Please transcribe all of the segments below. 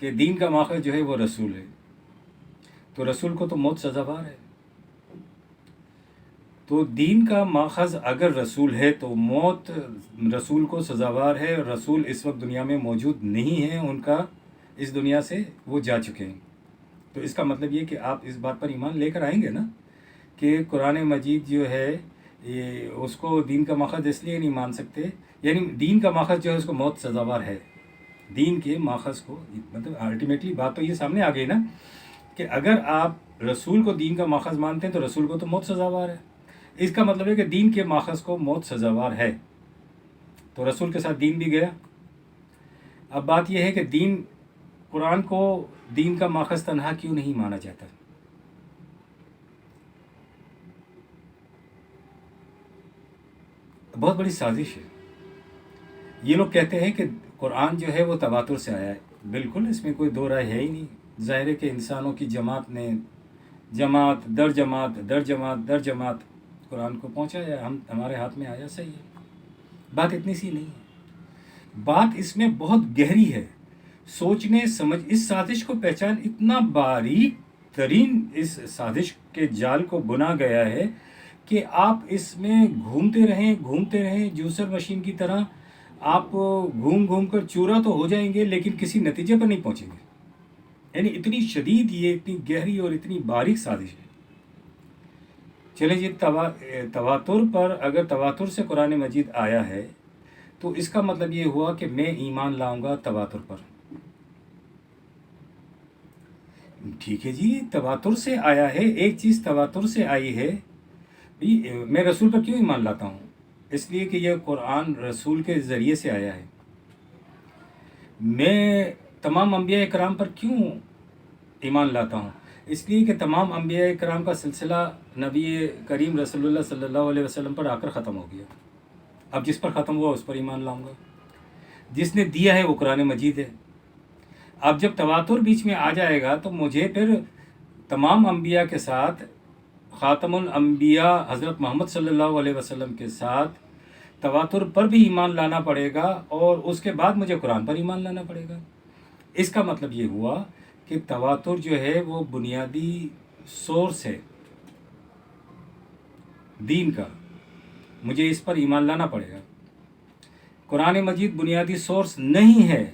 کہ دین کا ماخذ جو ہے وہ رسول ہے، تو رسول کو تو موت سزاوار ہے. تو دین کا ماخذ اگر رسول ہے تو موت رسول کو سزاوار ہے. رسول اس وقت دنیا میں موجود نہیں ہیں، ان کا اس دنیا سے وہ جا چکے ہیں. تو اس کا مطلب یہ کہ آپ اس بات پر ایمان لے کر آئیں گے نا کہ قرآن مجید جو ہے یہ اس کو دین کا ماخذ اس لیے نہیں مان سکتے، یعنی دین کا ماخذ جو ہے اس کو موت سزاوار ہے. دین کے ماخذ کو مطلب الٹیمیٹلی بات تو یہ سامنے آ گئی نا کہ اگر آپ رسول کو دین کا ماخذ مانتے ہیں تو رسول کو تو موت سزاوار ہے. اس کا مطلب ہے کہ دین کے ماخذ کو موت سزاوار ہے، تو رسول کے ساتھ دین بھی گیا. اب بات یہ ہے کہ دین قرآن کو دین کا ماخذ تنہا کیوں نہیں مانا جاتا؟ بہت بڑی سازش ہے. یہ لوگ کہتے ہیں کہ قرآن جو ہے وہ تواتر سے آیا ہے. بالکل اس میں کوئی دو رائے ہے ہی نہیں. ظاہر ہے کہ انسانوں کی جماعت نے جماعت در جماعت در جماعت در جماعت قرآن کو پہنچایا، ہمارے ہاتھ میں آیا. صحیح ہے، بات اتنی سی نہیں ہے. بات اس میں بہت گہری ہے. سوچنے سمجھ اس سازش کو پہچان، اتنا باریک ترین اس سازش کے جال کو بنا گیا ہے کہ آپ اس میں گھومتے رہیں جوسر مشین کی طرح. آپ گھوم گھوم کر چورا تو ہو جائیں گے لیکن کسی نتیجے پر نہیں پہنچیں گے. یعنی اتنی شدید، یہ اتنی گہری اور اتنی باریک سازش ہے. چلیں جی، تواتر پر اگر تواتر سے قرآن مجید آیا ہے تو اس کا مطلب یہ ہوا کہ میں ایمان لاؤں گا تواتر پر. ٹھیک ہے جی، تواتر سے آیا ہے، ایک چیز تواتر سے آئی ہے. میں رسول پر کیوں ایمان لاتا ہوں؟ اس لیے کہ یہ قرآن رسول کے ذریعے سے آیا ہے. میں تمام انبیاء کرام پر کیوں ایمان لاتا ہوں؟ اس لیے کہ تمام انبیاء کرام کا سلسلہ نبی کریم رسول اللہ صلی اللہ علیہ وسلم پر آ کر ختم ہو گیا. اب جس پر ختم ہوا اس پر ایمان لاؤں گا. جس نے دیا ہے وہ قرآن مجید ہے. اب جب تواتر بیچ میں آ جائے گا تو مجھے پھر تمام انبیاء کے ساتھ، خاتم الانبیاء حضرت محمد صلی اللہ علیہ وسلم کے ساتھ تواتر پر بھی ایمان لانا پڑے گا، اور اس کے بعد مجھے قرآن پر ایمان لانا پڑے گا. اس کا مطلب یہ ہوا کہ تواتر جو ہے وہ بنیادی سورس ہے دین کا. مجھے اس پر ایمان لانا پڑے گا. قرآن مجید بنیادی سورس نہیں ہے،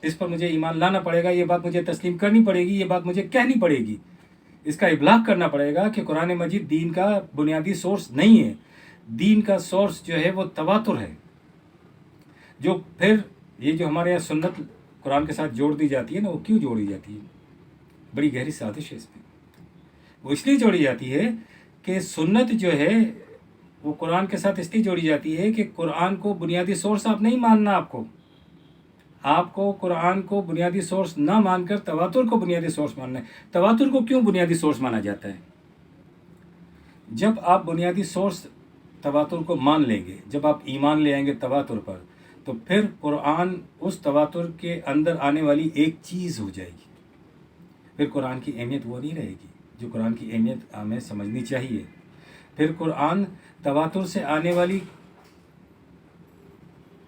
اس پر مجھے ایمان لانا پڑے گا. یہ بات مجھے تسلیم کرنی پڑے گی، یہ بات مجھے کہنی پڑے گی، اس کا ابلاغ کرنا پڑے گا کہ قرآن مجید دین کا بنیادی سورس نہیں ہے. دین کا سورس جو ہے وہ تواتر ہے. جو پھر یہ جو ہمارے یہاں سنت قرآن کے ساتھ جوڑ دی جاتی ہے نا، وہ کیوں جوڑی جاتی ہے؟ بڑی گہری سازش ہے اس میں. وہ اس لیے جوڑی جاتی ہے کہ سنت جو ہے وہ قرآن کے ساتھ اس لیے جوڑی جاتی ہے کہ قرآن کو بنیادی سورس آپ نہیں ماننا. آپ کو قرآن کو بنیادی سورس نہ مان کر تواتر کو بنیادی سورس ماننا ہے. تواتر کو کیوں بنیادی سورس مانا جاتا ہے؟ جب آپ بنیادی سورس تواتر کو مان لیں گے، جب آپ ایمان لے آئیں گے تواتر پر، تو پھر قرآن اس تواتر کے اندر آنے والی ایک چیز ہو جائے گی. پھر قرآن کی اہمیت وہ نہیں رہے گی جو قرآن کی اہمیت ہمیں سمجھنی چاہیے. پھر قرآن تواتر سے آنے والی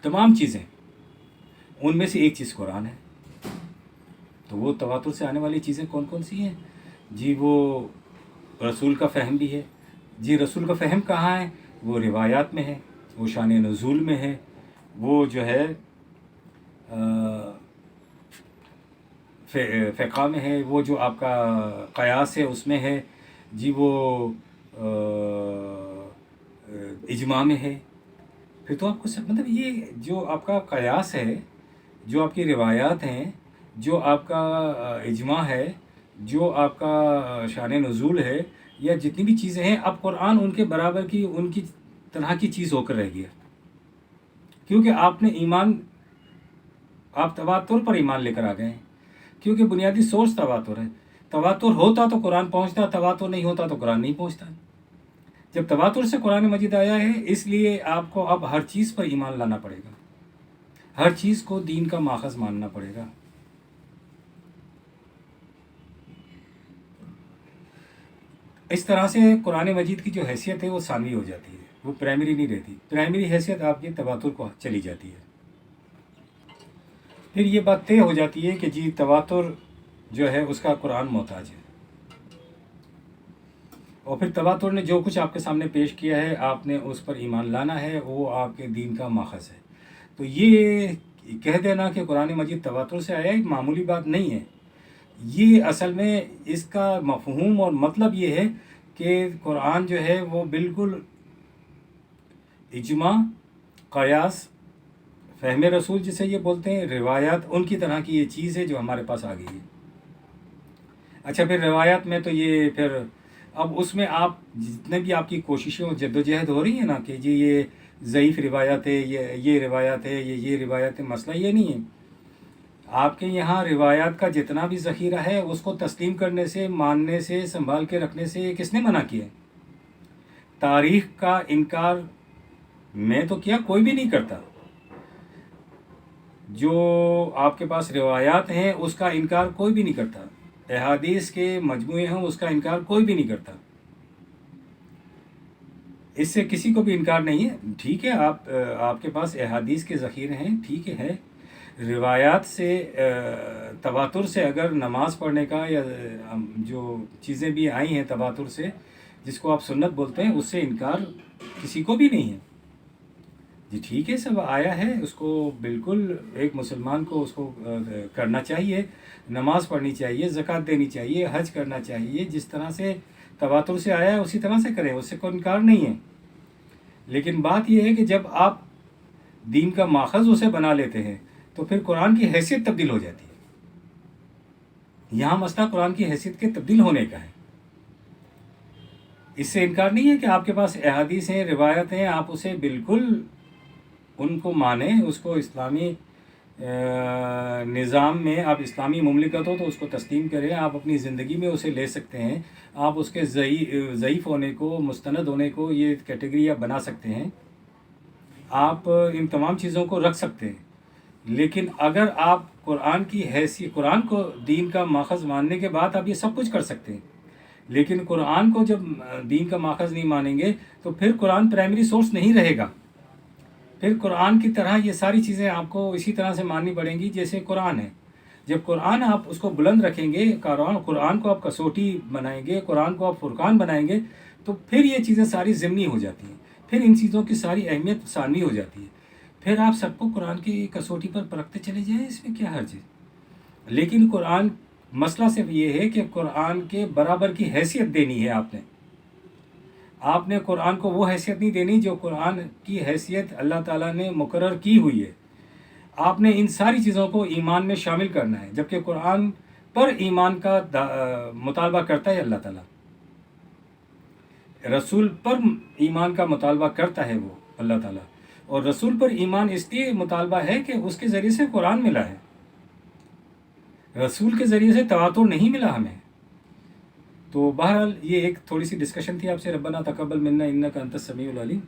تمام چیزیں، ان میں سے ایک چیز قرآن ہے. تو وہ تواتر سے آنے والی چیزیں کون کون سی ہیں؟ جی وہ رسول کا فہم بھی ہے. جی رسول کا فہم کہاں ہے؟ وہ روایات میں ہے، وہ شان نزول میں ہے، وہ جو ہے فقہ میں ہے، وہ جو آپ کا قیاس ہے اس میں ہے. جی وہ اجماع میں ہے. پھر تو آپ کو مطلب یہ جو آپ کا قیاس ہے، جو آپ کی روایات ہیں، جو آپ کا اجماع ہے، جو آپ کا شان نزول ہے، یا جتنی بھی چیزیں ہیں، اب قرآن ان کے برابر کی، ان کی طرح کی چیز ہو کر رہ گیا. کیونکہ آپ نے آپ تواتر پر ایمان لے کر آ گئے ہیں، کیونکہ بنیادی سورس تواتر ہے. تواتر ہوتا تو قرآن پہنچتا، تواتر نہیں ہوتا تو قرآن نہیں پہنچتا. جب تواتر سے قرآن مجید آیا ہے، اس لیے آپ کو اب ہر چیز پر ایمان لانا پڑے گا، ہر چیز کو دین کا ماخذ ماننا پڑے گا. اس طرح سے قرآن مجید کی جو حیثیت ہے وہ ثانوی ہو جاتی ہے، وہ پرائمری نہیں رہتی. پرائمری حیثیت آپ کی تواتر کو چلی جاتی ہے. پھر یہ بات طے ہو جاتی ہے کہ جی تواتر جو ہے اس کا قرآن محتاج ہے، اور پھر تواتر نے جو کچھ آپ کے سامنے پیش کیا ہے آپ نے اس پر ایمان لانا ہے، وہ آپ کے دین کا ماخذ ہے۔ تو یہ کہہ دینا کہ قرآن مجید تواتر سے آیا ایک معمولی بات نہیں ہے، یہ اصل میں اس کا مفہوم اور مطلب یہ ہے کہ قرآن جو ہے وہ بالکل اجماع، قیاس، فہم رسول جسے یہ بولتے ہیں، روایات، ان کی طرح کی یہ چیز ہے جو ہمارے پاس آ گئی ہے۔ اچھا، پھر روایات میں تو یہ پھر اب اس میں آپ جتنے بھی آپ کی کوششیں اور جد و جہد ہو رہی ہیں نا کہ جی یہ ضعیف روایت ہے، یہ روایت ہے، یہ روایت ہے، مسئلہ یہ نہیں ہے۔ آپ کے یہاں روایات کا جتنا بھی ذخیرہ ہے اس کو تسلیم کرنے سے، ماننے سے، سنبھال کے رکھنے سے کس نے منع کیا ہے؟ تاریخ کا انکار میں تو کیا کوئی بھی نہیں کرتا، جو آپ کے پاس روایات ہیں اس کا انکار کوئی بھی نہیں کرتا، احادیث کے مجموعے ہیں اس کا انکار کوئی بھی نہیں کرتا، اس سے کسی کو بھی انکار نہیں ہے۔ ٹھیک ہے، آپ کے پاس احادیث کے ذخیرے ہیں، ٹھیک ہے، روایات سے تواتر سے اگر نماز پڑھنے کا یا جو چیزیں بھی آئی ہیں تواتر سے جس کو آپ سنت بولتے ہیں اس سے انکار کسی کو بھی نہیں ہے۔ جی ٹھیک ہے، سب آیا ہے، اس کو بالکل ایک مسلمان کو اس کو کرنا چاہیے، نماز پڑھنی چاہیے، زکوٰۃ دینی چاہیے، حج کرنا چاہیے، جس طرح سے تواتر سے آیا ہے اسی طرح سے کریں، اس سے کوئی انکار نہیں ہے۔ لیکن بات یہ ہے کہ جب آپ دین کا ماخذ اسے بنا لیتے ہیں تو پھر قرآن کی حیثیت تبدیل ہو جاتی ہے۔ یہاں مسئلہ قرآن کی حیثیت کے تبدیل ہونے کا ہے، اس سے انکار نہیں ہے کہ آپ کے پاس احادیث ہیں، روایت ہیں، آپ اسے بالکل ان کو مانیں، اس کو اسلامی نظام میں، آپ اسلامی مملکت ہو تو اس کو تسلیم کریں، آپ اپنی زندگی میں اسے لے سکتے ہیں، آپ اس کے ضعیف ہونے کو، مستند ہونے کو یہ کیٹیگری آپ بنا سکتے ہیں، آپ ان تمام چیزوں کو رکھ سکتے ہیں۔ لیکن اگر آپ قرآن کی حیثیت، قرآن کو دین کا ماخذ ماننے کے بعد آپ یہ سب کچھ کر سکتے ہیں، لیکن قرآن کو جب دین کا ماخذ نہیں مانیں گے تو پھر قرآن پرائمری سورس نہیں رہے گا، پھر قرآن کی طرح یہ ساری چیزیں آپ کو اسی طرح سے ماننی پڑیں گی جیسے قرآن ہے۔ جب قرآن آپ اس کو بلند رکھیں گے، قرآن کو آپ کسوٹی بنائیں گے، قرآن کو آپ فرقان بنائیں گے، تو پھر یہ چیزیں ساری ضمنی ہو جاتی ہیں، پھر ان چیزوں کی ساری اہمیت ثانوی ہو جاتی ہے، پھر آپ سب کو قرآن کی کسوٹی پر پرکھتے چلے جائیں، اس میں کیا حرج ہے۔ لیکن قرآن، مسئلہ صرف یہ ہے کہ قرآن کے برابر کی حیثیت دینی ہے، آپ نے قرآن کو وہ حیثیت نہیں دینی جو قرآن کی حیثیت اللہ تعالیٰ نے مقرر کی ہوئی ہے۔ آپ نے ان ساری چیزوں کو ایمان میں شامل کرنا ہے، جبکہ قرآن پر ایمان کا مطالبہ کرتا ہے اللہ تعالیٰ، رسول پر ایمان کا مطالبہ کرتا ہے وہ اللہ تعالیٰ، اور رسول پر ایمان اس لیے مطالبہ ہے کہ اس کے ذریعے سے قرآن ملا ہے، رسول کے ذریعے سے تواتر نہیں ملا ہمیں۔ تو بہرحال یہ ایک تھوڑی سی ڈسکشن تھی آپ سے۔ ربنا تقبل منا انک انت السمیع العلیم۔